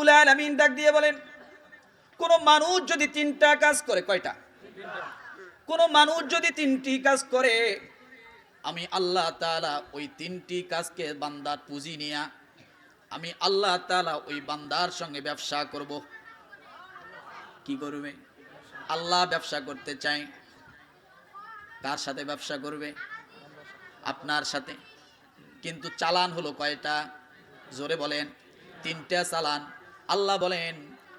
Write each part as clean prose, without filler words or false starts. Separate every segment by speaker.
Speaker 1: রব্বুল আলামিন ডাক দিয়ে বলেন, কোন মানুষ যদি তিনটা কাজ করে, কয়টা? কোন মানুষ যদি তিনটি কাজ করে, আমি আল্লাহ তাআলা ওই তিনটি কাজকে বান্দার পুঁজি নিয়া আমি আল্লাহ তাআলা ওই বান্দার সঙ্গে ব্যবসা করব। কি করবে? আল্লাহ ব্যবসা করতে চাই। কার সাথে ব্যবসা করবে? আপনার সাথে। কিন্তু চালান হলো কয়টা? জোরে বলেন। তিনটা চালান। আল্লাহ বলেন,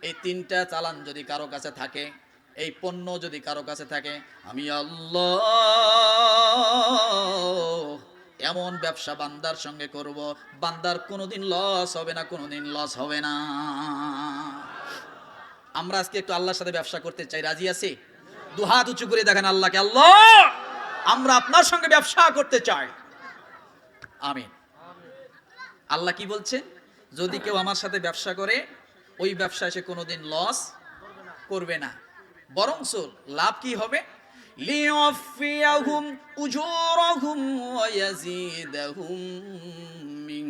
Speaker 1: এই তিনটা চালান যদি কারো কাছে থাকে, এই পণ্য যদি কারো কাছে থাকে, আমি আল্লাহ এমন ব্যবসা বান্দার সঙ্গে করব, বান্দার কোনোদিন লস হবে না, কোনোদিন লস হবে না। আমরা আজকে একটু আল্লাহর সাথে ব্যবসা করতে চাই, রাজি আছি? দুহাত উঁচু করে দেখেন আল্লাহকে, আল্লাহ আমরা আপনার সঙ্গে ব্যবসা করতে চাই। আমিন। আল্লাহ কি বলছে? যদি কেউ আমার সাথে ব্যবসা করে, ওই ব্যবসায় সে কোনোদিন লস করবে না, বরঞ্চ লাভ কি হবে? লিওয়াফিয়াহুম উজুরাহুম ওয়া ইয়াজিদাহুম মিন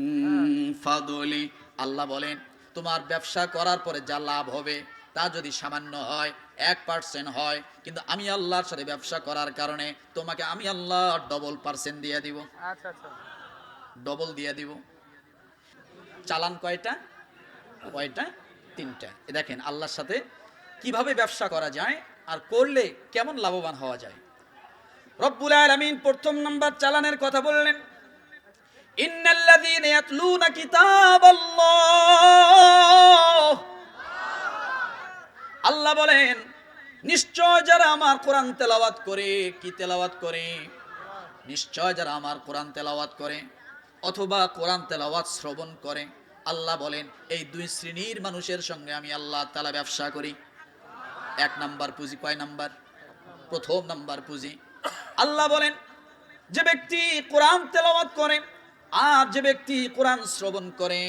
Speaker 1: ফাদলি। আল্লাহ বলেন, তোমার ব্যবসা করার পরে যা লাভ হবে তা যদি সামান্য হয়, 1% হয়, কিন্তু আমি আল্লাহর সাথে ব্যবসা করার কারণে তোমাকে আমি আল্লাহ ডবল% দিয়ে দিব। আচ্ছা আচ্ছা, ডবল দিয়ে দিব। চালান কয়টা? কয়টা? তিনটা। দেখেন আল্লাহর সাথে কিভাবে ব্যবসা করা যায় আর করলে কেমন লাভবান হওয়া যায়। রব্বুল আলামিন প্রথম নাম্বার চালানের কথা বললেন, ইন্নাল্লাযীনা ইয়াতলুনা কিতাবাল্লাহ। আল্লাহ বলেন, নিশ্চয় যারা আমার কোরআন তেলাওয়াত করে। কি তেলাওয়াত করে? নিশ্চয় যারা আমার কোরআন তেলাওয়াত করে অথবা কোরআন তেলাওয়াত শ্রবণ করে। আল্লাহ বলেন, এই দুই শ্রেণীর মানুষের সঙ্গে আমি আল্লাহ তাআলা ব্যবসা করি। এক নাম্বার পুঁজি। কয় নাম্বার? প্রথম নাম্বার পুঁজি। আল্লাহ বলেন, যে ব্যক্তি কোরআন তেলাওয়াত করে আর যে ব্যক্তি কোরআন শ্রবণ করে,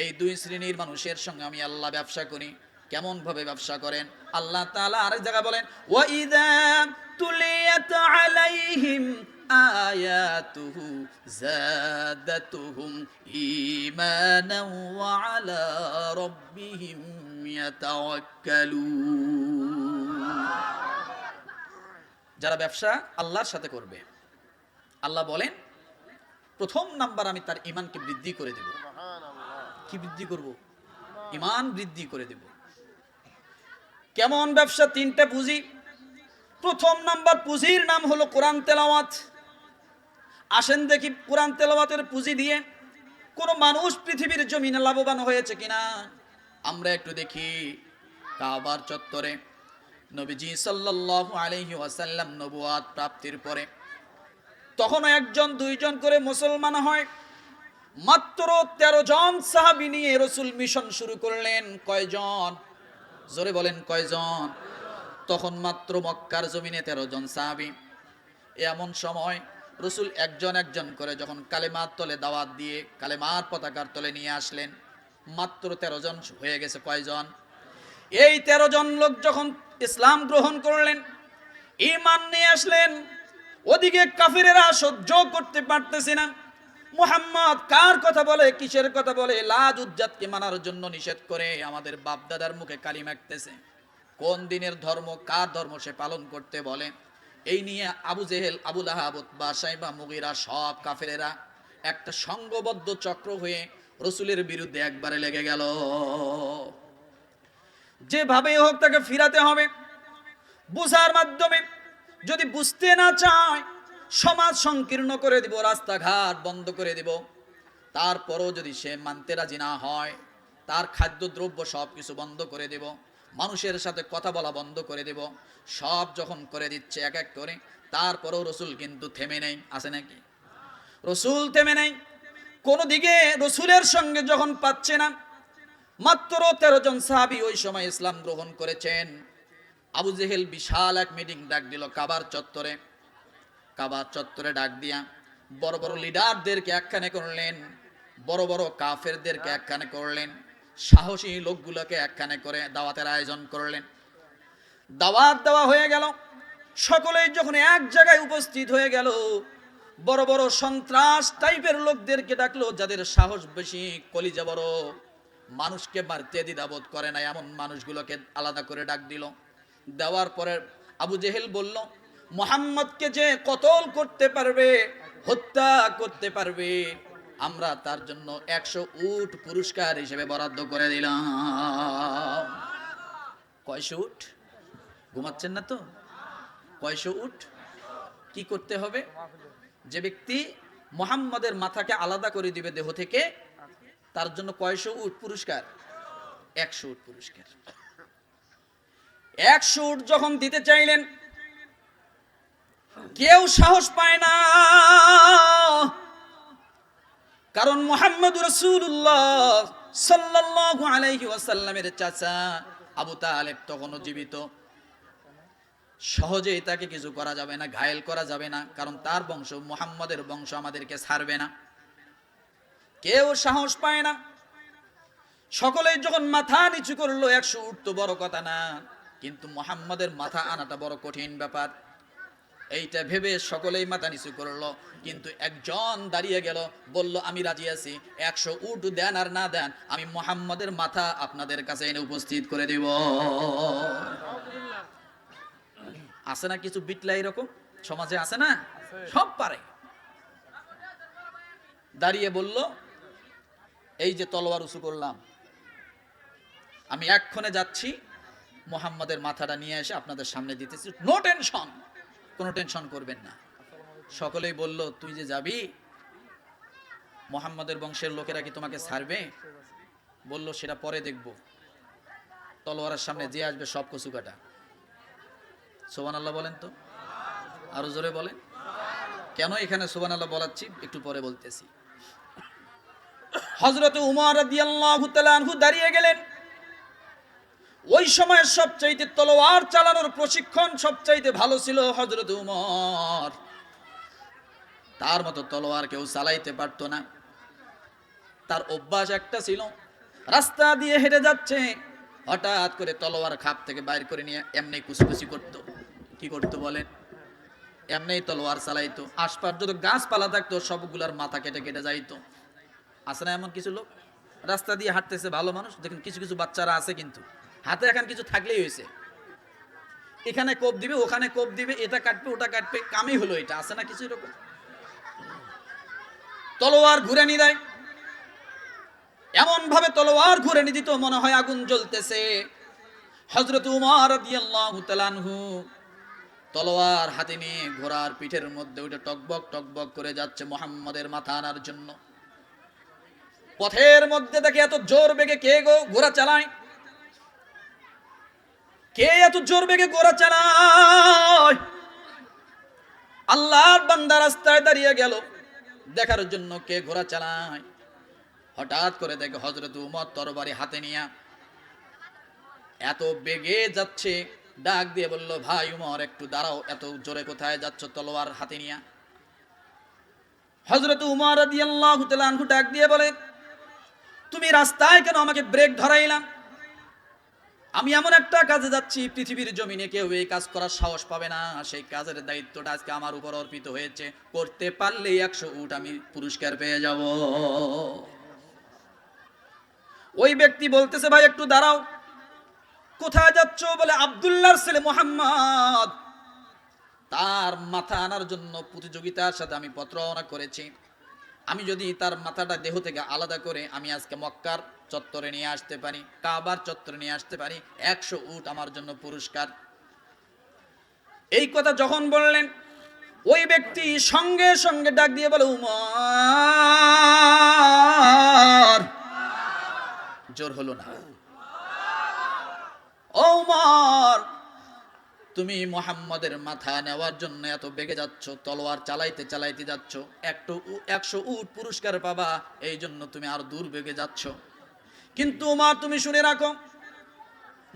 Speaker 1: এই দুই শ্রেণীর মানুষের সঙ্গে আমি আল্লাহ ব্যবসা করি। কেমন ভাবে ব্যবসা করেন? আল্লাহ তাআলা আরেক জায়গায় বলেন, ওয়া ইযা তুলিয়াত আলাইহিম আয়াতুহু যাদাতুহুম ঈমানান ওয়া আলা রাব্বিহিম ইয়াতাওয়াক্কালুন। যারা ব্যবসা আল্লাহর সাথে করবে, আল্লাহ বলেন প্রথম নাম্বার আমি তার ঈমানকে বৃদ্ধি করে দেব। কি বৃদ্ধি করব? ঈমান বৃদ্ধি করে দেব। কেমন ব্যবসা? তিনটা পুঁজি। প্রথম নাম্বার পুঁজির নাম হলো কোরআন তেলাওয়াত। আসেন দেখি কোরআন তেলাওয়াতের পুঁজি দিয়ে কোন মানুষ পৃথিবীর জমিনে লাভবান হয়েছে কিনা। আমরা একটু দেখি। কাবার চত্বরে নবীজি সাল্লাল্লাহু আলাইহি ওয়াসাল্লাম নবুয়াত প্রাপ্তির পরে তখন একজন দুইজন করে মুসলমান হয়। মাত্র 13 জন সাহাবী নিয়ে রাসূল মিশন শুরু করলেন। কয়জন? জোরে বলেন, কয়জন? তখন মাত্র মক্কার জমিনে 13 জন সাহাবী। এমন সময় রাসূল একজন একজন করে যখন কালেমার তলে দাওয়াত দিয়ে কালেমার পতাকার তলে নিয়ে আসলেন, মাত্র 13 জন হয়ে গেছে। কয়জন? এই 13 জন লোক যখন ইসলাম গ্রহণ করলেন, ঈমান নিয়ে আসলেন, ওদিকে কাফিরেরা সহ্য করতে পারতেছে না। মুহাম্মদ কার কথা বলে, কিসের কথা বলে, লাজ উজ্জাতকে মানার জন্য নিষেধ করে আমাদের বাপ দাদার মুখে কালি মাখতেছে। কোন দিনের ধর্ম, কার ধর্ম সে পালন করতে বলে। এই নিয়ে আবু জেহেল, আবু লাহাব, উতবা, শাইবা, মুগীরা সব কাফেরেরা একটা সংঘবদ্ধ চক্র হয়ে রাসূলের বিরুদ্ধে একবারে লেগে গেল। যেভাবে হোক তাকে ফিরাতে হবে, বুঝার মাধ্যমে। যদি বুঝতে না চায়, সমাজ সংকীর্ণ করে দিব, রাস্তাঘাট বন্ধ করে দিব। তারপরও যদি সে মানতে রাজি না হয়, তার খাদ্যদ্রব্য সব কিছু বন্ধ করে দেব, মানুষের সাথে কথা বলা বন্ধ করে দেব। সব যখন করে দিচ্ছে এক এক করে, তারপরও রাসূল কিন্তু থেমে নেই। আছে নাকি? রাসূল থেমে নেই কোনো দিকে। রাসূলের সঙ্গে যখন পাচ্ছে না, মাত্র 13 জন সাহাবী ওই সময় ইসলাম গ্রহণ করেছেন। আবু জেহেল বিশাল এক মিটিং ডাক দিল কাবার চত্বরে। কাবার চত্বরে ডাক দিয়া বড় বড় লিডারদেরকে একখানে করলেন, বড় বড় কাফেরদেরকে একখানে করলেন, সাহসী লোকগুলোকে একখানে করে দাওয়াতের আয়োজন করলেন। দাওয়াত দেওয়া হয়ে গেল। সকলেই যখন এক জায়গায় উপস্থিত হয়ে গেল, বড় বড় সন্ত্রাস টাইপের লোকদেরকে ডাকলো, যাদের সাহস বেশি, কলিজা বড়, মানুষকে মারতে দ্বিধাবোধ করে না এমন মানুষগুলোকে আলাদা করে ডাক দিল। দেওয়ার পরে আবু জেহেল বলল, মুহাম্মদকে যে কতল করতে পারবে, হত্যা করতে পারবে, আমরা তার জন্য 100 উট পুরস্কার হিসেবে বরাদ্দ করে দিলাম। কয়শো উট? ঘুমাচ্ছেন না তো? কয়শো উট? কি করতে হবে? যে ব্যক্তি মুহাম্মাদের মাথাকে আলাদা করে দিবে দেহ থেকে, তার জন্য কয়শো উট পুরস্কার? 100 উট পুরস্কার। 100 উট যখন দিতে চাইলেন, কেউ সাহস পায় না, কারণ মুহাম্মদুর রাসূলুল্লাহ সাল্লাল্লাহু আলাইহি ওয়াসাল্লামের চাচা আবু তালেব তখনও জীবিত। সহজেই তাকে কিছু করা যাবে না, ঘায়েল করা যাবে না, কারণ তার বংশ, মুহাম্মদের বংশ আমাদেরকে ছাড়বে না। কেউ সাহস পায় না। সকলেই যখন মাথা নিচু করলো, 100 উট তো বড় কথা না, কিন্তু মুহাম্মদের মাথা আনাটা বড় কঠিন ব্যাপার। এইটা ভেবে সকলেই মাথা নিচু করলো, কিন্তু একজন দাঁড়িয়ে গেল, বলল, আমি রাজি আছি, 100 উট দেন আর না দেন, আমি মুহাম্মদের মাথা আপনাদের কাছে এনে উপস্থিত করে দিব। আছে না কিছু বিটলা এরকম সমাজে? আছে না? সব পারে। দাঁড়িয়ে বলল, এই যে তলোয়ার উঁচু করলাম, আমি এক্ষণে যাচ্ছি, মুহাম্মদের মাথাটা নিয়ে এসে আপনাদের সামনে দিতেছি, নো টেনশন, কোনো টেনশন করবেন না। সকলেই বলল, তুই যে যাবি, মুহাম্মদের বংশের লোকেরা কি তোমাকে ছাড়বে? বলল, সেটা পরে দেখব, তলোয়ারের সামনে যে আসবে সব কচু কাটা। সুবহানাল্লাহ বলেন তো, আরো জোরে বলেন। কেন এখানে সুবহানাল্লাহ বলাচ্ছি একটু পরে বলতেছি। হযরত উমর রাদিয়াল্লাহু তাআলা আনহু দাঁড়িয়ে গেলেন। ওই সময় সবচাইতে তলোয়ার চালানোর প্রশিক্ষণ সবচাইতে ভালো ছিল হযরত উমর। তার মতো তলোয়ার কেউ চালাইতে পারতো না। তার অভ্যাস একটা ছিল, রাস্তা দিয়ে হেঁটে যাচ্ছে, হঠাৎ করে তলোয়ার খাপ থেকে বাইর করে নিয়ে এমনি কুচকুচি করতো। কি করতো বলেন? এমনি তলোয়ার চালাইতো। আশপাশ যত গাছপালা থাকতো সবগুলার মাথা কেটে কেটে যাইতো। আছে না এমন কিছু লোক? রাস্তা দিয়ে হাঁটতেছে ভালো মানুষ, দেখুন কিছু কিছু বাচ্চারা আছে, কিন্তু হাতে এখন কিছু থাকলেই হয়েছে, এখানে কোপ দিবে, ওখানে কোপ দিবে, এটা কাটবে, ওটা কাটবে, কামই হলো এটা। আছে না কিছু এরকম? তলোয়ার ঘুরে নিয়ে দেয়, এমন ভাবে তলোয়ার ঘুরে নিয়ে দিত মনে হয় আগুন জ্বলতেছে। হযরত উমর রাদিয়াল্লাহু তাআলা আনহু তলোয়ার হাতে নিয়ে ঘোড়ার পিঠের মধ্যে উঠে টকবক টকবক করে যাচ্ছে মুহাম্মদের মাথা আনার জন্য। পথের মধ্যে দেখে এত জোর বেগে কে গো ঘোড়া চালায়? কে এত জোর বেগে ঘোড়া চালায়? আল্লাহর বান্দা রাস্তায় দাঁড়িয়ে গেল দেখার জন্য কে ঘোড়া চালায়। হঠাৎ করে দেখে হযরত উমর তরবারি হাতে নিয়ে এত বেগে যাচ্ছে, ডাক দিয়ে বলল, ভাই উমর একটু দাঁড়াও, এত জোরে কোথায় যাচ্ছ তলোয়ার হাতে নিয়ে? হযরত উমর রাদিয়াল্লাহু তাআলা আনহু ডাক দিয়ে বলে, তুমি রাস্তায় কেন আমাকে ব্রেক ধরাইলাম? আমি এমন একটা কাজে যাচ্ছি, পৃথিবীর জমিনে কেউ এই কাজ করার সাহস পাবে না, সেই কাজের দায়িত্বটা আজকে আমার উপর অর্পিত হয়েছে, করতে পারলেই 100 উট আমি পুরস্কার পেয়ে যাব। ওই ব্যক্তি বলতেছে, ভাই একটু দাঁড়াও, কোথায় যাচ্ছ? বলে, আব্দুল্লাহর ছেলে মুহাম্মদ, তার মাথা আনার জন্য প্রতিযোগিতার সাথে আমি পত্র রওনা করেছি। আমি যদি তার মাথাটা দেহ থেকে আলাদা করে আমি আজকে মক্কার চত্বরে নিয়ে আসতে পারি, কাবার চত্বরে নিয়ে আসতে পারি, 100 উট আমার জন্য পুরস্কার। এই কথা যখন বললেন, ওই ব্যক্তি সঙ্গে সঙ্গে ডাক দিয়ে বলে, উমর। জোর হলো না? ও উমর, তুমি মুহাম্মদের মাথা নেওয়ার জন্য এত বেগে যাচ্ছ, তলোয়ার চালাইতে চালাইতে যাচ্ছ, 100 উট পুরস্কার পাবা, এই জন্য তুমি আর দূর বেগে যাচ্ছ। কিন্তু উমর, তুমি শুনে রাখো,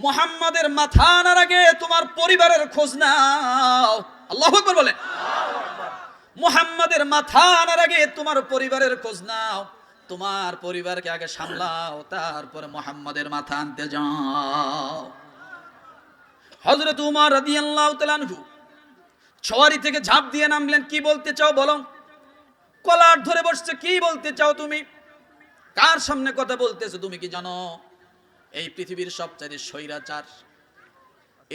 Speaker 1: মুহাম্মদের মাথা আনার আগে তোমার পরিবারের খোঁজ নাও। আল্লাহু আকবার বলে। মুহাম্মদের মাথা আনার আগে তোমার পরিবারের খোঁজ নাও, তোমার পরিবারকে আগে সামলাও, তারপরে মুহাম্মদের মাথা আনতে যাও। হযরত উমর রাদিয়াল্লাহু তাআলা আনহু সওয়ারি থেকে ঝাঁপ দিয়ে নামলেন। কি বলতে চাও বলো? কলার ধরে বসছে, কি বলতে চাও তুমি? কার সামনে কথা বলতেছো তুমি কি জানো এই পৃথিবীর সবচেয়ে স্বৈরাচার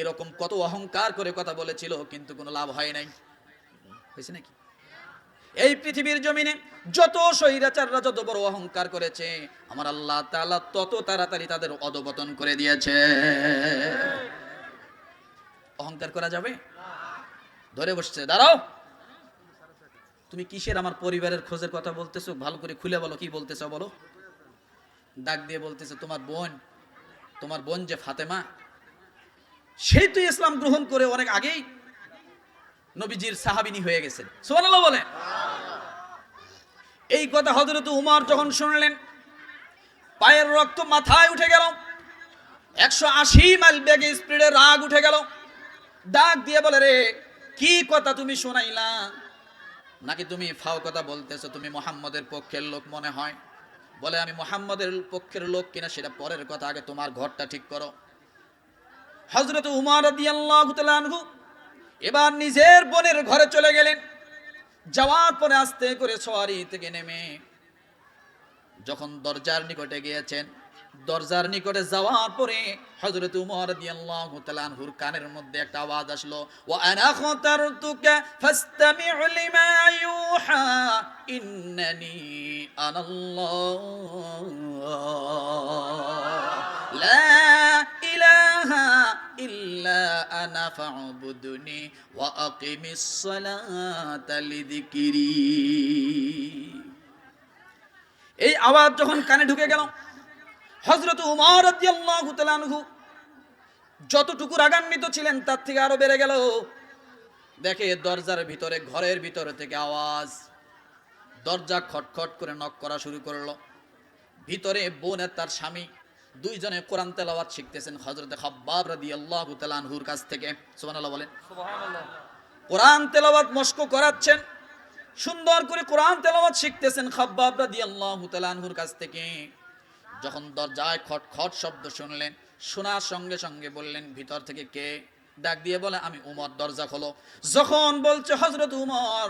Speaker 1: এরকম কত অহংকার করে কথা বলেছিল, কিন্তু কোনো লাভ হয় নাই। হয়েছে নাকি? এই পৃথিবীর জমিনে যত স্বৈরাচাররা যত বড় অহংকার করেছে, আমার আল্লাহ তাআলা তত তাড়াতাড়ি তাদের অধঃপতন করে দিয়েছে। অহংকার করা যাবে? ধরে বসছে, দাঁড়াও, তুমি কিসের আমার পরিবারের খোঁজের কথা বলতেছো? ভালো করে খুলে বলো, কি বলতেছো বলো। ডাক দিয়ে বলতেছে, তোমার বোন যে ফাতেমা, সেই তো ইসলাম গ্রহণ করে অনেক আগেই নবীজির সাহাবিনী হয়ে গেছেন। সুবহানাল্লাহ বলেন। এই কথা হযরত উমর যখন শুনলেন, পায়ের রক্ত মাথায় উঠে গেল, 180 মাইল বেগে স্পিডে রাগ উঠে গেল। ডাক দিয়ে বলে, রে কি কথা তুমি শোনাইলা? নাকি তুমি ফাও কথা বলতেছো? তুমি মুহাম্মদের পক্ষের লোক মনে হয়। বলে, আমি মুহাম্মদের পক্ষের লোক কিনা সেটা পরের কথা, আগে তোমার ঘরটা ঠিক করো। হযরত উমর রাদিয়াল্লাহু তাআলা আনহু এবার নিজের বোনের ঘরে চলে গেলেন। যাওয়ার পরে আস্তে করে সওয়ারি থেকে নেমে যখন দরজার নিকটে গিয়েছেন, দরজার নিকটে যাওয়ার পরে হযরত উমর রাদিয়াল্লাহু তাআলা আনহুর কানের মধ্যে একটা আওয়াজ আসলো, ওয়া আনা খাতারতুকা ফাসতামি' লিমা ইউহা ইন্নানি আনাল্লাহ লা ইলাহা ইল্লা আনা ফা'বুদনি ওয়া আকিমিস সালাতা লিযিকরি। এই আওয়াজ যখন কানে ঢুকে গেল, হযরত উমর রাদিয়াল্লাহু তাআলা আনহু যতটুকু রাগান্বিত ছিলেন তার থেকে আরো বেড়ে গেল। দেখে দরজার ভিতরে, ঘরের ভিতরে থেকে আওয়াজ, দরজা খটখট করে নক করা শুরু করলো। ভিতরে বোন আর তার স্বামী দুইজনে কোরআন তেলাওয়াত শিখতেছেন হযরত খাব্বাব রাদিয়াল্লাহু তাআলা আনহুর কাছ থেকে। সুবহানাল্লাহ বলেন। সুবহানাল্লাহ। কোরআন তেলাওয়াত মশক করাচ্ছেন, সুন্দর করে কোরআন তেলাওয়াত শিখতেছেন খাব্বাব রাদিয়াল্লাহু তাআলা আনহুর কাছ থেকে। যখন দরজায় খটখট শব্দ শুনলেন, শোনার সঙ্গে সঙ্গে বললেন, ভিতর থেকে কে? ডাক দিয়ে বলে, আমি উমর, দরজা খোলো। যখন বলছে হযরত উমর,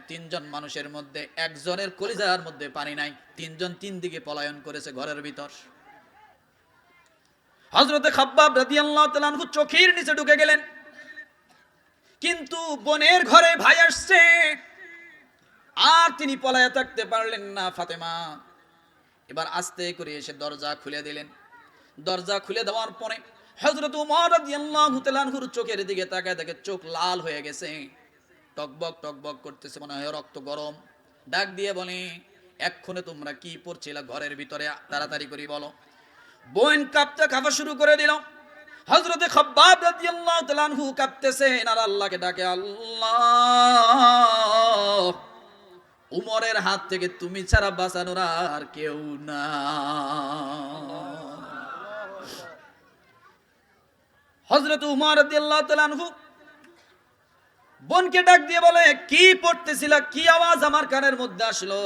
Speaker 1: তিনজন মানুষের মধ্যে একজনের কলিজার মধ্যে পানি নাই, তিনজন তিন দিকে পলায়ন করেছে ঘরের ভিতর। হযরত খাব্বাব রাদিয়াল্লাহু তাআলা আনহু চোখের নিচে ঢুকে গেলেন, কিন্তু বোনের ঘরে ভাই আসছে আর তিনি পলায়ে থাকতে পারলেন না। ফাতেমা এবার আস্তে করে এসে দরজা খুলে দিলেন। দরজা খুলে দেওয়ার পরে হযরত উমর রাদিয়াল্লাহু তাআলা আনহুর চোখের দিকে তাকায় দেখে চোখ লাল হয়ে গেছে, টকবক টকবক করতেছে, মনে হয় রক্ত গরম। ডাক দিয়ে বলে, এক্ষণে তোমরা কি পড়ছিলা ঘরের ভিতরে? তাড়াতাড়ি করে বলো। বোন কাঁপা শুরু করে দিল। হযরত খাব্বাব রাদিয়াল্লাহু তাআলা আনহু কাঁপতেছেন আর আল্লাহকে ডাকে, আল্লাহ, উমরের হাত থেকে তুমি ছাড়া বাঁচানোর আর কেউ না। হযরত উমর রাদিয়াল্লাহু তাআলা আনহু বোনকে ডাক দিয়ে বলে, কি পড়তেছিলা? কি আওয়াজ আমার কানের মধ্যে আসলো?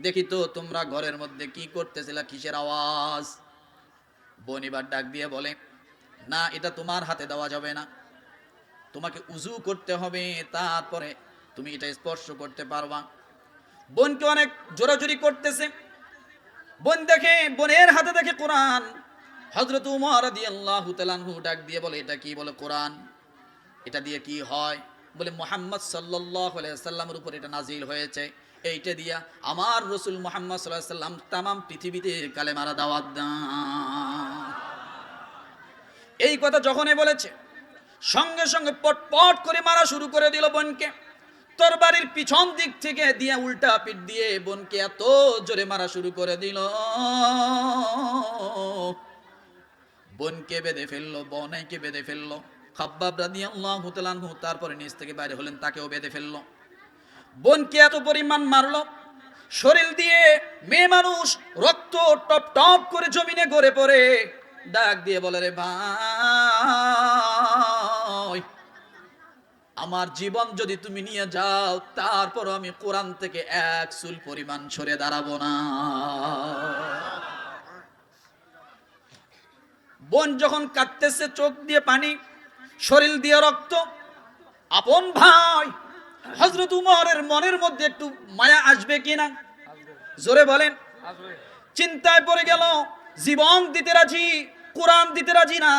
Speaker 1: দেখি তো তোমরা ঘরের মধ্যে কি করতেছিলা, কিসের আওয়াজ? বোন এবার ডাক দিয়ে বলে, না, এটা তোমার হাতে দেওয়া যাবে না, তোমাকে উযু করতে হবে, তারপরে তুমি এটা স্পর্শ করতে পারবা। বোনকে অনেক জোরাজুরি করতেছে। বোন দেখে, বোনের হাতে দেখে কোরআন। হযরত উমর রাদিয়াল্লাহু তাআলা আনহু ডাক দিয়ে বলে, এটা কি? বলে, কোরআন। এটা দিয়ে কি হয়? বলে, মুহাম্মদ সাল্লাল্লাহু আলাইহি ওয়াসাল্লামের উপর এটা নাজিল হয়েছে, এইটা দিয়া আমার রাসূল মুহাম্মদ সাল্লাল্লাহু আলাইহি ওয়াসাল্লাম तमाम পৃথিবীতে কালেমার দাওয়াত দেন। এই কথা যখনই বলেছে, সঙ্গে সঙ্গে পটপট করে মারা শুরু করে দিল বোনকে। তরবারির পিছন দিক থেকে দিয়ে উল্টা পিঠ দিয়ে বোনকে এত জোরে মারা শুরু করে দিল, বোনকে বেঁধে ফেললো, বোনকে বেঁধে ফেললো। খাব্বাব রাদিয়াল্লাহু তাআলা আনহু তারপরে নিচ থেকে বাইরে হলেন, তাকেও বেঁধে ফেললো। বোনকে এত পরিমাণ মারলো, শরীর দিয়ে মেয়ে মানুষ রক্ত টপ টপ করে জমিনে গড়ে পড়ে। ডাক দিয়ে বলে, রে ভাই, আমার জীবন যদি তুমি নিয়ে যাও, তারপর আমি কোরআন থেকে এক চুল পরিমাণ সরে দাঁড়াবো না। বোন যখন কাঁদতেছে, চোখ দিয়ে পানি, শরীর দিয়ে রক্ত, আপন ভাই হযরত উমরের মনের মধ্যে একটু মায়া আসবে কিনা? জোরে বলেন, চিন্তায় পড়ে গেল, জীবন দিতে রাজি, কোরআন দিতে রাজি না,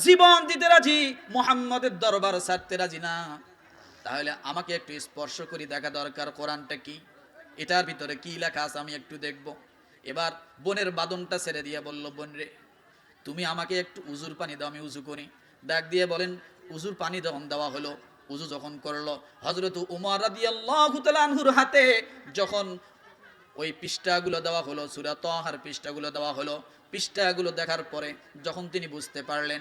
Speaker 1: জীবন দিতে রাজি, মুহাম্মদের দরবার ছাড়তে রাজি না। তাহলে আমাকে একটু স্পর্শ করে দেখা দরকার, কোরআনটা কি, এটার ভিতরে কি লেখা আছে আমি একটু দেখব। এবার বোনের বাদনটা ছেড়ে দিয়ে বলল, বোন রে, তুমি আমাকে একটু উজুর পানি দাও, আমি উজু করি। ডাক দিয়ে বলেন, উজুর পানি যখন দেওয়া হলো, উজু যখন করলো, হযরত উমর রাদিয়াল্লাহু তাআলা আনহুর হাতে যখন ওই পৃষ্ঠাগুলো দেওয়া হলো, সূরা তাহার পৃষ্ঠাগুলো দেওয়া হলো, পৃষ্ঠাগুলো দেখার পরে যখন তিনি বুঝতে পারলেন,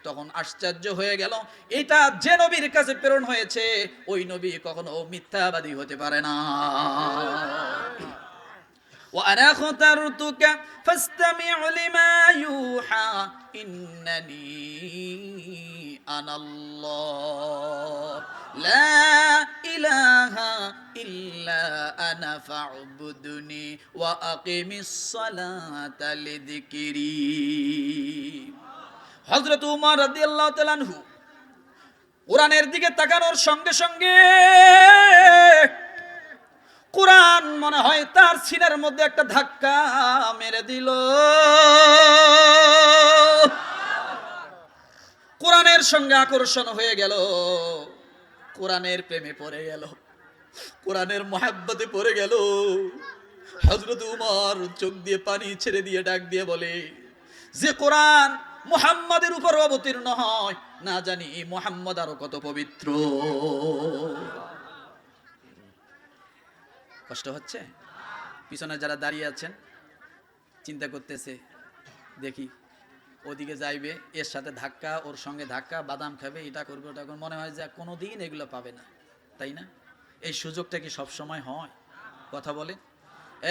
Speaker 1: তখন আশ্চর্য হয়ে গেল, এটা যে নবীর কাছে প্রেরণ হয়েছে, ওই নবী কখনো মিথ্যাবাদী হতে পারে না। وأنا اخترتك فاستمع لما يوحى إنني أنا الله لا إله إلا أنا فاعبدني وأقم الصلاة لذكري হযরত উমর রাদিয়াল্লাহু তাআলা আনহু কোরআনের দিকে তাকানোর সঙ্গে সঙ্গে কোরআন মনে হয় তার সিনার মধ্যে একটা ধাক্কা মেরে দিল। কোরআনের সঙ্গে আকর্ষণ হয়ে গেল, কোরআনের প্রেমে পড়ে গেল, কোরআনের মহাব্বতে পড়ে গেল। হযরত উমর চোখ দিয়ে পানি ছেড়ে দিয়ে ডাক দিয়ে বলে, যে কোরআন মুহাম্মাদের উপর অবতীর্ণ হয়, না জানি মুহাম্মদ আরো কত পবিত্র। কষ্ট হচ্ছে? পিছনে যারা দাঁড়িয়ে আছেন চিন্তা করতেছে, দেখি ওদিকে যাইবে, এর সাথে ধাক্কা, ওর সঙ্গে ধাক্কা, বাদাম খাবে, এটা করবে, ওটা করবে, মনে হয় যে কোনোদিন এগুলো পাবে না, তাই না? এই সুযোগটা কি সব সময় হয়? কথা বলে,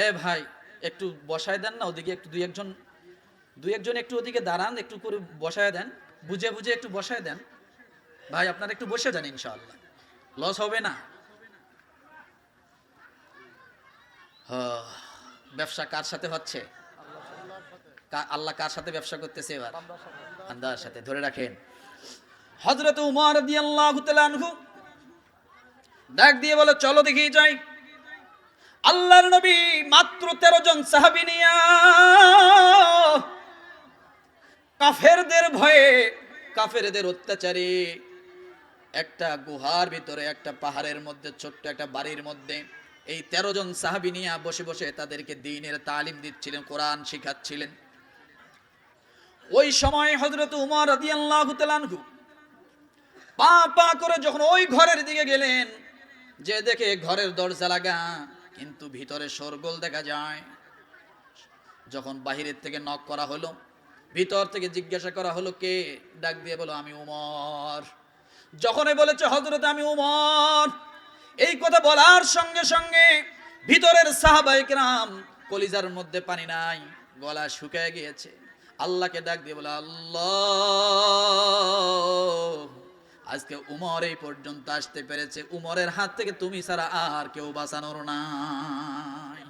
Speaker 1: এ ভাই একটু বসায় দেন না ওদিকে, একটু দুই একজন একটু ওদিকে দাঁড়ান, একটু করে বসায় দেন, বুঝে বুঝে একটু বসায় দেন। ভাই আপনারা একটু বসে যান, ইনশাআল্লাহ লস হবে না। ব্যবসা কার সাথে হচ্ছে? আল্লাহ কার সাথে ব্যবসা করতেছে? এবার বান্দার সাথে। ধরে রাখেন, হযরত উমর রাদিয়াল্লাহু তাআলা আনহু ডাক দিয়ে বলে, চলো দেখি যাই। আল্লাহর নবী মাত্র 13 জন সাহাবী নিয়া কাফেরদের ভয়ে, কাফেরদের অত্যাচারে একটা গুহার ভিতরে, একটা পাহাড়ের মধ্যে, ছোট্ট একটা বাড়ির মধ্যে এই 13 জন সাহাবী নিয়ে বসে বসে তাদেরকে দ্বীনের তালিম দিচ্ছিলেন, কোরআন শিখাচ্ছিলেন। ওই সময় হযরত উমর রাদিয়াল্লাহু তাআলা আনহু পা পা করে যখন ওই ঘরের দিকে গেলেন, যে দেখে ঘরের দরজা লাগা, কিন্তু ভিতরে শোরগোল দেখা যায়। যখন বাহিরের থেকে নক করা হলো, ভিতর থেকে জিজ্ঞাসা করা হলো কে, ডাক দিয়ে বলো, আমি উমর। যখনই বলেছে হযরত আমি উমর, এই কথা বলার সঙ্গে সঙ্গে ভিতরের সাহাবায়ে কেরাম কলিজার মধ্যে পানি নাই, গলা শুকিয়ে গিয়েছে। আল্লাহকে ডাক দিয়ে বলে, আল্লাহ, আজকে উমর এই পর্যন্ত আসতে পেরেছে, উমরের হাত থেকে তুমি ছাড়া আর কেউ বাঁচানোর নাই।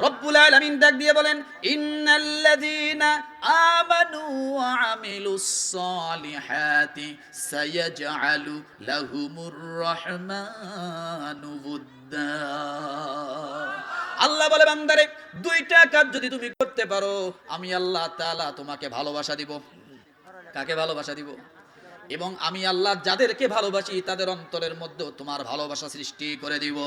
Speaker 1: রব্বুল আলামিন ডাক দিয়ে বলেন, ইন্নাল্লাযীনা আমানু ওয়া আমিলুস সালিহাতি সায়াজআলু লাহুমুর রাহমানু উদ্দা। আল্লাহ বলে, বান্দারে, দুইটা কাজ যদি তুমি করতে পারো, আমি আল্লাহ তাআলা তোমাকে ভালোবাসা দিব। কাকে ভালোবাসা দিব? এবং আমি আল্লাহ যাদেরকে ভালোবাসি তাদের অন্তরের মধ্যে তোমার ভালোবাসা সৃষ্টি করে দিব।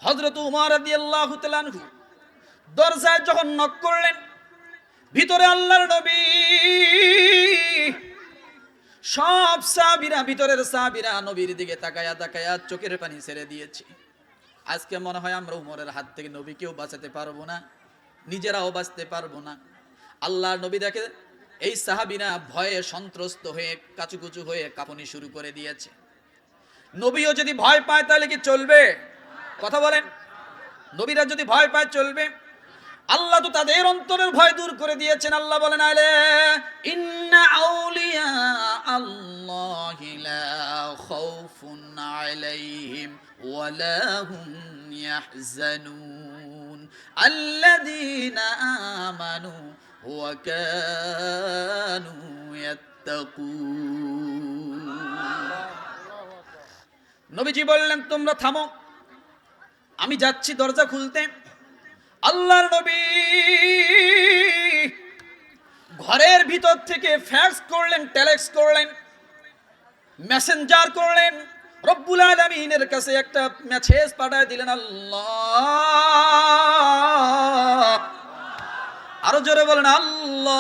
Speaker 1: হযরত উমর রাদিয়াল্লাহু তাআলা আনহু দরজায় যখন নক করলেন, ভিতরে আল্লাহর নবী, সব সাহাবীরা, ভিতরের সাহাবীরা নবীর দিকে তাকায়া তাকায়া চোখের পানি ছেড়ে দিয়েছে। আজকে মনে হয় আমরা উমরের হাত থেকে নবীকেও বাঁচাতে পারবো না, নিজেরাও বাঁচতে পারবো না। আল্লাহর নবী দেখে এই সাহাবীরা ভয়ে সন্ত্রস্ত হয়ে কাচুকুচু হয়ে কাঁপুনি শুরু করে দিয়েছে। নবীও যদি ভয় পায় তাহলে কি চলবে? কথা বলেন, নবীরা যদি ভয় পায় চলবে? আল্লাহ তো তাদের অন্তরের ভয় দূর করে দিয়েছেন। আল্লাহ বলেন, আলা ইন্না আউলিয়া আল্লাহি লা খাউফুন আলাইহিম ওয়া লা হুম ইয়াহজানুন আল্লাযীনা আমানু ওয়া কানু ইয়াত্তাকুন। নবীজি বললেন, তোমরা থামো, আমি যাচ্ছি দরজা খুলতে, আল্লাহর নবী ঘরের ভিতর থেকে ফ্যাক্স করলেন, টেলেক্স করলেন, মেসেঞ্জার করলেন, রব্বুল আলামিনের কাছে একটা মেসেজ পাঠিয়ে দিলেন। আল্লাহ, আরো জোরে বলেন আল্লাহ।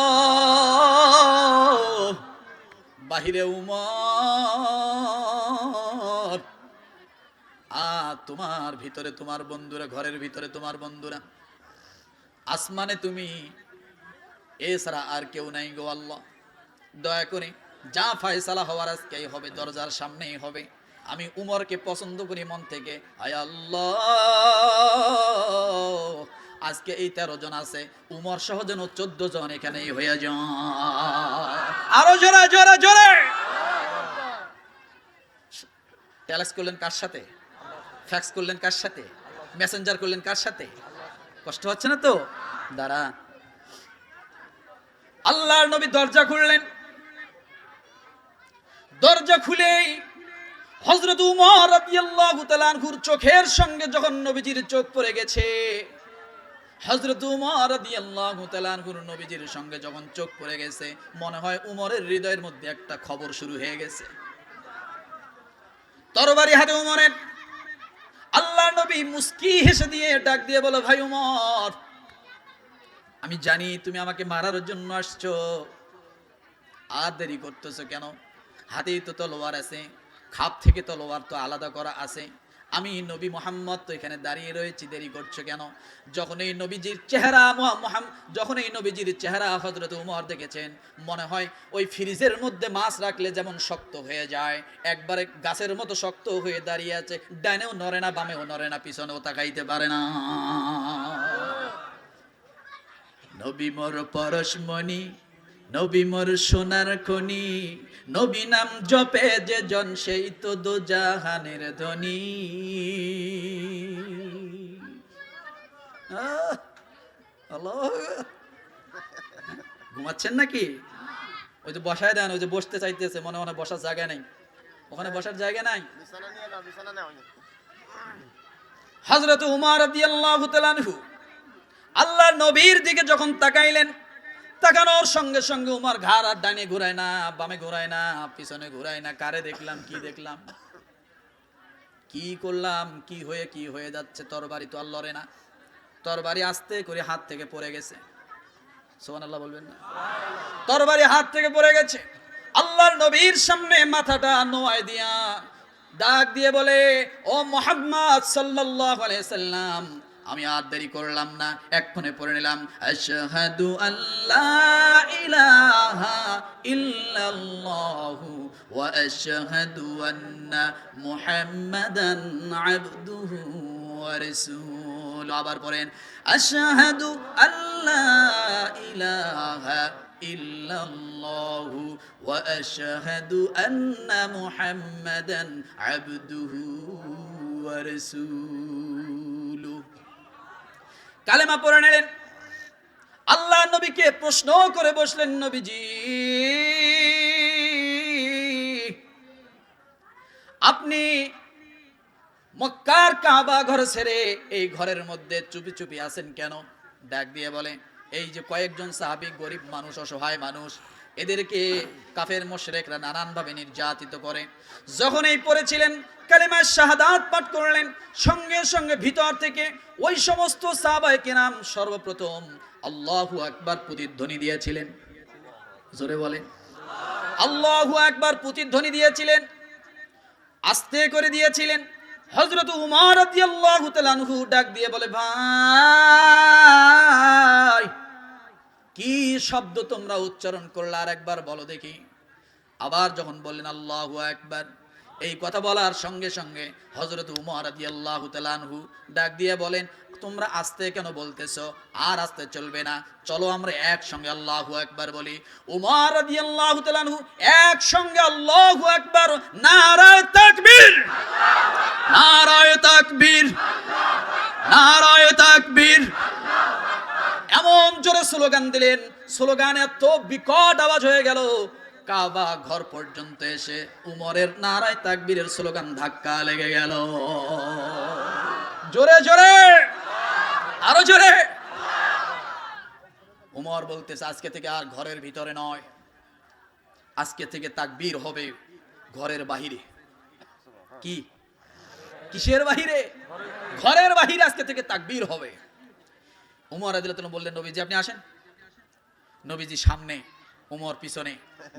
Speaker 1: বাহিরে উমর, তোমার ভিতরে তোমার বন্ধুরা, ঘরের ভিতরে তোমার বন্ধুরা, আসমানে তুমি এছাড়া আর কেউ নাই গো আল্লাহ। দয়া করে যা ফয়সালা হওয়ার আজকেই হবে, দরজার সামনেই হবে। আমি উমরকে পছন্দ করি মন থেকে। আয় আল্লাহ, আজকে এই 13 জন আছে, উমর সহ যেন 14 জন এখানেই হয়ে যায়। আরো জোরে জোরে জোরে। টেলেক্স করলেন কার সাথে? ফ্যাক্স করলেন কার সাথে? মেসেঞ্জার করলেন কার সাথে? কষ্ট হচ্ছে না তো? দাঁড়া। আল্লাহর নবী দরজা খুললেন। দরজা খুলেই হযরত উমর রাদিয়াল্লাহু তাআলা আনহুর চোখের সঙ্গে যখন নবীজির চোখ পড়ে গেছে, হযরত উমর রাদিয়াল্লাহু তাআলা আনহুর নবীজির সঙ্গে যখন চোখ পড়ে গেছে, মনে হয় উমরের হৃদয়ের মধ্যে একটা খবর শুরু হয়ে গেছে। তরবারি হাতে উমরের। আল্লাহর নবী মুস্কি হেসে দিয়ে ডাক দিয়ে বলে, ভাই উমর, আমি জানি তুমি আমাকে মারার জন্য আসছো, আর দেরি করতেছো কেন? হাতেই তো তলোয়ার আছে, খাপ থেকে তলোয়ার তো আলাদা করা আছে। আমি নবী মুহাম্মদ তো এখানে দাঁড়িয়ে রয়েছি, দেরি করছো কেন? যখন এই নবীজির চেহারা হযরত উমর দেখেছেন, মনে হয় ওই ফ্রিজের মধ্যে মাছ রাখলে যেমন শক্ত হয়ে যায়, একবারে গাছের মতো শক্ত হয়ে দাঁড়িয়ে আছে, ডানেও নড়ে না, বামেও নড়ে না, পিছনেও তাকাইতে পারে না। নবী মোর পরশমণি, নবী মোর সোনার খনি, নবী নাম জপে যে জন সেই তো দোজাহানের ধনী। ঘুমাচ্ছেন নাকি? ওই যে বসায় দেন, ওই যে বসতে চাইতেছে, মনে মনে বসার জায়গা নাই, ওখানে বসার জায়গা নাই। হযরত উমর রাদিয়াল্লাহু তাআলা আনহু আল্লাহর নবীর দিকে যখন তাকাইলেন, তাকানোর সঙ্গে সঙ্গে উমর ঘাড় আর ডানে ঘুরায় না, বামে ঘুরায় না, পিছনে ঘুরায় না। কারে দেখলাম, কি দেখলাম, কি করলাম, কি হয়ে যাচ্ছে? তরবারি তো আর লড়ে না। তরবারি আস্তে করে হাত থেকে পড়ে গেছে। সুবহানাল্লাহ বলবেন না? তরবারি হাত থেকে পড়ে গেছে। আল্লাহর নবীর সামনে মাথাটা নোয়ায় দিয়া ডাক দিয়ে বলে, ও মুহাম্মদ সাল্লাল্লাহু আলাইহি সাল্লাম, আমি আর দেরি করলাম না, এক্ষুনি পড়ে নিলাম, আশহাদু আল্লা ইলাহা ইল্লাল্লাহু ওয়া আশহাদু আন্না মুহাম্মাদান আবদুহু ওয়া রাসূলুহু। আবার পড়েন, আশহাদু আল্লা ইলাহা ইল্লাল্লাহু ওয়া আশহাদু আন্না মুহাম্মাদান আবদুহু ওয়া রাসূলুহু। কালেমা পড়ে নিলেন। আল্লাহ নবীকে প্রশ্ন করে বসলেন, নবীজি, আপনি মক্কার কাবা ঘর ছেড়ে এই ঘরের মধ্যে চুপি চুপি আছেন কেন? ডাক দিয়ে বলে, এই যে কয়েকজন সাহাবী, গরিব মানুষ, অসহায় মানুষ, এদেরকে কাফের মুশরিকরা নানানভাবে নির্যাতিত করে। যখন এই পড়েছিলেন, কালেমা শাহাদাত পাঠ করলেন, সঙ্গে সঙ্গে ভিতর থেকে ওই সমস্ত সাহাবায়ে কেরাম সর্বপ্রথম আল্লাহু আকবার প্রতিধ্বনি দিয়েছিলেন। জোরে বলেন, আল্লাহু আকবার প্রতিধ্বনি দিয়েছিলেন, আস্তে করে দিয়েছিলেন। হযরত উমর রাদিয়াল্লাহু তাআলা আনহু ডাক দিয়ে বলে, ভাই, কি শব্দ তোমরা উচ্চারণ করলে, আর একবার বলো দেখি। আবার যখন বললেন আল্লাহু আকবার, এই কথা বলার সঙ্গে সঙ্গে হযরত উমর রাদিয়াল্লাহু তাআলা আনহু ডাক দিয়ে বলেন, তোমরা আস্তে কেন বলতেছো? আর আস্তে চলবে না, চলো আমরা একসঙ্গে আল্লাহু আকবার বলি। উমর রাদিয়াল্লাহু তাআলা আনহু একসঙ্গে আল্লাহু আকবার, নারায়ে তাকবীর, নারায়ে তাকবীর, নারায়ে তাকবীর, এমন জোরে স্লোগান দিলেন, স্লোগান এত বিকট আওয়াজ হয়ে গেল, কাবা ঘর পর্যন্ত এসে উমরের নারায়ে তাকবীরের স্লোগান ধাক্কা লেগে গেল। জোরে জোরে, আরো জোরে। উমর বলতেছে আজকে থেকে আর ঘরের ভিতরে নয়, আজকে থেকে তাকবীর হবে ঘরের বাহিরে। কি কিসের বাহিরে? ঘরের বাহিরে আজকে থেকে তাকবীর হবে। উমর রাদিয়াল্লাহু তাআলা বললেন নবীজি আপনি আসেন। নবীজি সামনে, উমর পিছনে,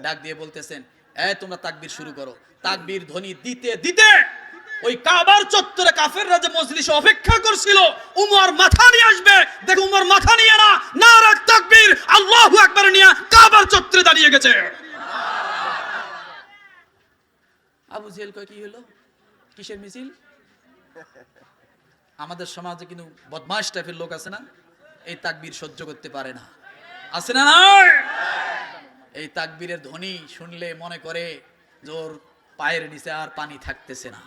Speaker 1: ডাক দিয়ে বলতেছেন এই তোমরা তাকবীর শুরু করো। তাকবীর ধ্বনি দিতে দিতে ওই কাবার চত্বরে কাফেররা যে মজলিসে অপেক্ষা করছিল উমর মাথা নিয়ে আসবে, দেখো উমর মাথা নিয়ে না, নারা তাকবীর আল্লাহু আকবার নিয়ে কাবার চত্বরে দাঁড়িয়ে গেছে। আবু জেহেল কয় কি হলো, কিসের মিছিল? আমাদের সমাজে কিন্তু বদমাশ টাইপের লোক আছে না, এই তাকবীর সহ্য করতে পারে না, আছে না? এই তাকবীরের ধ্বনি শুনলে মনে করে জোর পায়ের নিচে আর পানি থাকতেছে না।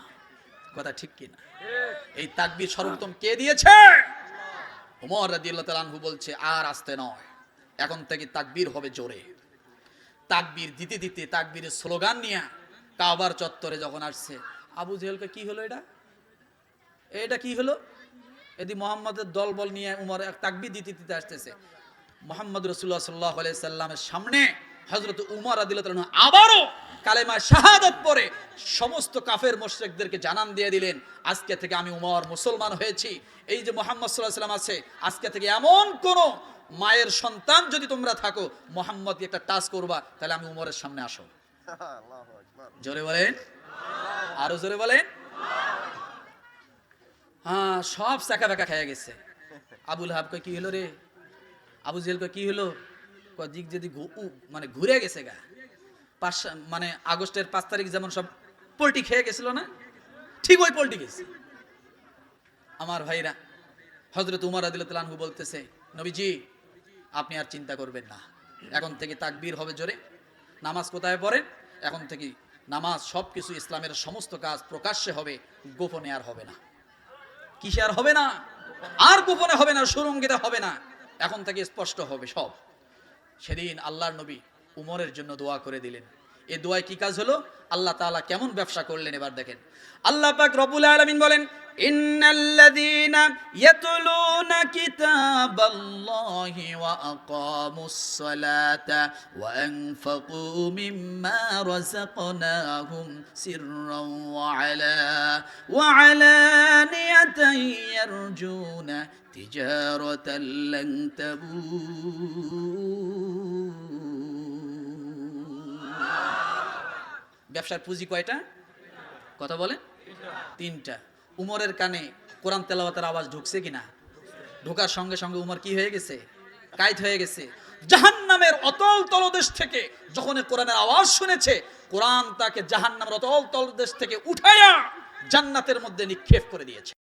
Speaker 1: কথা ঠিক কিনা? এই তাকবীর সর্বোত্তম কে দিয়েছে? ওমর রাদিয়াল্লাহু তাআলা আনহু বলছে আর আস্তে নয়, এখন থেকে তাকবীর হবে জোরে। তাকবীর দিতে দিতে তাকবীরের স্লোগান নিয়ে কাবার চত্বরে যখন আসছে, আবু জেহেলকে কি হলো, এটা কি হলো? এদি মুহাম্মাদের দলবল নিয়ে উমর তাকবীর দিতে দিতে আসতেছে। মুহাম্মদ রাসূলুল্লাহ সাল্লাল্লাহু আলাইহি সাল্লামের সামনে হযরত উমর রাদিয়াল্লাহু তাআলা আবারও কালেমা শাহাদাত পড়ে সমস্ত কাফের মুশরিকদেরকে জানান দিয়ে দিলেন আজকে থেকে আমি উমর মুসলমান হয়েছি। এই যে মুহাম্মদ সাল্লাল্লাহু আলাইহি সাল্লাম আছে, আজকে থেকে এমন কোন মায়ের সন্তান যদি তোমরা থাকো মুহাম্মদকে একটা টাচ করবা তাহলে আমি উমরের সামনে আসো। আল্লাহু আকবার, জোরে বলেন, আরো জোরে বলেন। হ্যাঁ, সব চাকা বাঁকা খেয়ে গেছে। আবুল হাব কয় কি হলো রে? আবু জেহেল কয় কি হলো? দিক যদি মানে ঘুরে গেছে গা, মানে আগস্টের 5 তারিখ যেমন সব পোল্টি খেয়ে গেছিল না, ঠিক ওই পোল্টি গেছে। আমার ভাইরা, হযরত উমর রাদিয়াল্লাহু তাআলা আনহু বলতেছে নবীজি আপনি আর চিন্তা করবেন না, এখন থেকে তাকবীর হবে জোরে। নামাজ কোথায় পড়েন? এখন থেকে নামাজ সবকিছু ইসলামের সমস্ত কাজ প্রকাশ্যে হবে, গোপনে আর হবে না। কিসে আর হবে না? আর গোপনে হবে না, সুরঙ্গিতে হবে না, এখন থেকে স্পষ্ট হবে সব। সেদিন আল্লাহর নবী উমরের জন্য দোয়া করে দিলেন। এই দোয়ায় কি কাজ হলো? আল্লাহ তাআলা কেমন ব্যবসা করলেন এবার দেখেন। আল্লাহ পাক রব্বুল আলামিন বলেন ইন্নাল্লাযীনা ইয়াতলুনা কিতাবাল্লাহি ওয়া আকামুস সালাতা ওয়া আনফাকু মিম্মা রাযাকনাহুম সিররান ওয়া আলানিয়াতান ইয়ারজুনা তিজারাতান লান ব্যবসার পুঁজি কয়টা? কথা বলেন। 3টা। উমরের কানে কোরআন তেলাওয়াতের আওয়াজ ঢুকছে কিনা? ঢোকার সঙ্গে সঙ্গে উমর কি হয়ে গেছে? কায়েত হয়ে গেছে। জাহান্নামের অতল তলদেশ থেকে যখন কোরআনের আওয়াজ শুনেছে, কোরআন তাকে জাহান্নামের অতল তলদেশ থেকে উঠায়া জান্নাতের মধ্যে নিক্ষেপ করে দিয়েছে।